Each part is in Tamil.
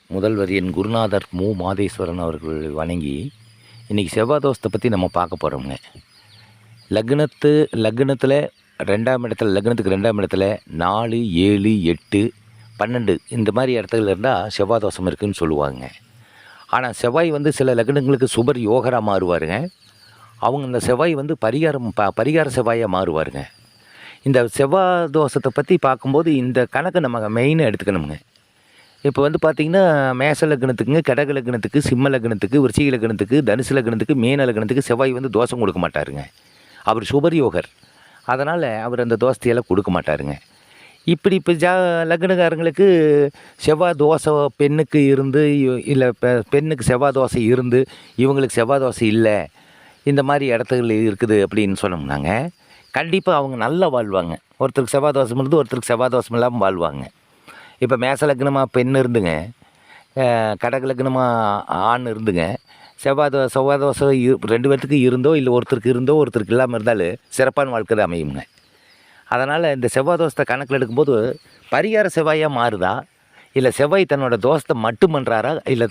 முதல்வர் என் குருநாதர் மு. மாதேஸ்வரன் அவர்கள் வணங்கி, இன்றைக்கி செவ்வாய் தோஷத்தை பற்றி நம்ம பார்க்க போகிறோம்ங்க. லக்னத்தில் 2ஆம் இடத்துல, லக்னத்துக்கு 2ஆம் இடத்துல 4, 7, 8, 12 இந்த மாதிரி இடத்துல இருந்தால் செவ்வாய் தோஷம் இருக்குதுன்னு சொல்லுவாங்க. ஆனால் செவ்வாய் வந்து சில லக்னங்களுக்கு சுபர் யோகராக மாறுவாருங்க. அவங்க இந்த செவ்வாய் வந்து பரிகார செவ்வாயாக மாறுவாருங்க. இந்த செவ்வாய் தோஷத்தை பற்றி பார்க்கும்போது இந்த கணக்கை நம்ம மெயினாக எடுத்துக்கணுங்க. இப்போ வந்து பார்த்திங்கன்னா, மேஷ லக்னத்துக்குங்க, கடக லக்னத்துக்கு, சிம்ம லக்னத்துக்கு, விருச்சிக லக்னத்துக்கு, தனுசு லக்னத்துக்கு, மீன லக்னத்துக்கு செவ்வாய் வந்து தோஷம் கொடுக்க மாட்டாருங்க. அவர் சுபர் யோகர். அதனால் அவர் அந்த தோஷத்தையெல்லாம் கொடுக்க மாட்டாருங்க. இப்படி இப்போ லக்னக்காரங்களுக்கு செவ்வாய் தோசை பெண்ணுக்கு இருந்து, இல்லை பெண்ணுக்கு செவ்வாய் தோசை இருந்து இவங்களுக்கு செவ்வாய் தோசை இல்லை, இந்த மாதிரி இடத்துல இருக்குது அப்படின்னு சொன்னோம்னாங்க, கண்டிப்பாக அவங்க நல்லா வாழ்வாங்க. ஒருத்தருக்கு செவ்வாய் தோஷம் இருந்து ஒருத்தருக்கு செவ்வாய் தோஷம் இல்லாமல் வாழ்வாங்க. இப்போ மேச லக்னமாக பெண் இருந்துங்க, கடக லக்னமாக ஆண் இருந்துங்க, செவ்வாய் தோசை 2 பேர்த்துக்கு இருந்தோ இல்லை ஒருத்தருக்கு இருந்தோ ஒருத்தருக்கு இல்லாமல் இருந்தாலும் சிறப்பான வாழ்க்கை தான் அமையுங்க. அதனால் இந்த செவ்வாய் தோஷத்தை கணக்கில் எடுக்கும்போது பரிகார செவ்வாயாக மாறுதா, இல்லை செவ்வாய் தன்னோட தோஷத்தை மட்டும் பண்ணுறாரா, இல்லை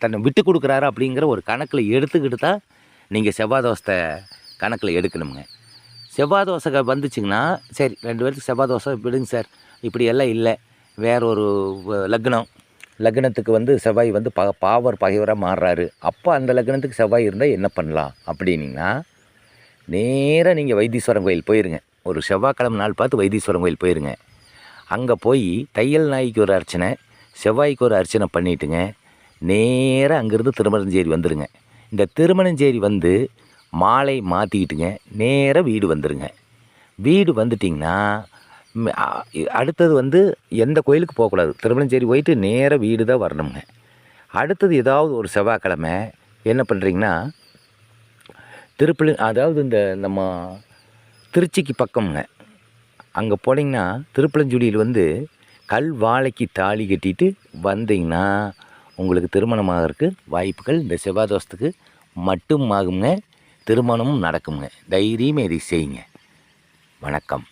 தன்னை விட்டு கொடுக்குறாரா அப்படிங்கிற ஒரு கணக்கில் எடுத்துக்கிட்டு தான் நீங்கள் செவ்வாய் தோஷத்தை கணக்கில் எடுக்கணுங்க. செவ்வாய் தோசை வந்துச்சுங்கன்னா சரி, 2 பேருக்கு செவ்வாய் தோசை விடுங்க சார், இப்படியெல்லாம் இல்லை, வேற ஒரு லக்னத்துக்கு வந்து செவ்வாய் வந்து பகைவராக மாறுறாரு, அப்போ அந்த லக்னத்துக்கு செவ்வாய் இருந்தால் என்ன பண்ணலாம் அப்படின்னிங்கன்னா, நேராக நீங்கள் வைத்தீஸ்வரன் கோயில் போயிருங்க. ஒரு செவ்வாய்க்கிழமை நாள் பார்த்து வைத்தீஸ்வரன் கோயில் போயிருங்க. அங்கே போய் தையல் நாய்க்கு ஒரு அர்ச்சனை, செவ்வாய்க்கு ஒரு அர்ச்சனை பண்ணிவிட்டுங்க, நேராக அங்கேருந்து திருமணஞ்சேரி வந்துடுங்க. இந்த திருமணஞ்சேரி வந்து மாலை மாற்றிக்கிட்டுங்க நேராக வீடு வந்துடுங்க. வீடு வந்துட்டிங்கன்னா அடுத்தது வந்து எந்த கோயிலுக்கு போகக்கூடாது, திருமணஞ்சேரி போயிட்டு நேராக வீடு தான் வரணுங்க. அடுத்தது ஏதாவது ஒரு செவ்வாய்க்கிழமை என்ன பண்ணுறீங்கன்னா, அதாவது இந்த நம்ம திருச்சிக்கு பக்கம்ங்க, அங்கே போனீங்கன்னா திருப்பலஞ்சுடியில் வந்து கல் வாழைக்கு தாலி கட்டிட்டு வந்தீங்கன்னா உங்களுக்கு திருமணமாகறதுக்கு வாய்ப்புகள் இந்த செவ்வாய் தோஷத்துக்கு மட்டும் ஆகுங்க. திருமணமும் நடக்குங்க. தைரியமாக இதை செய்யுங்க. வணக்கம்.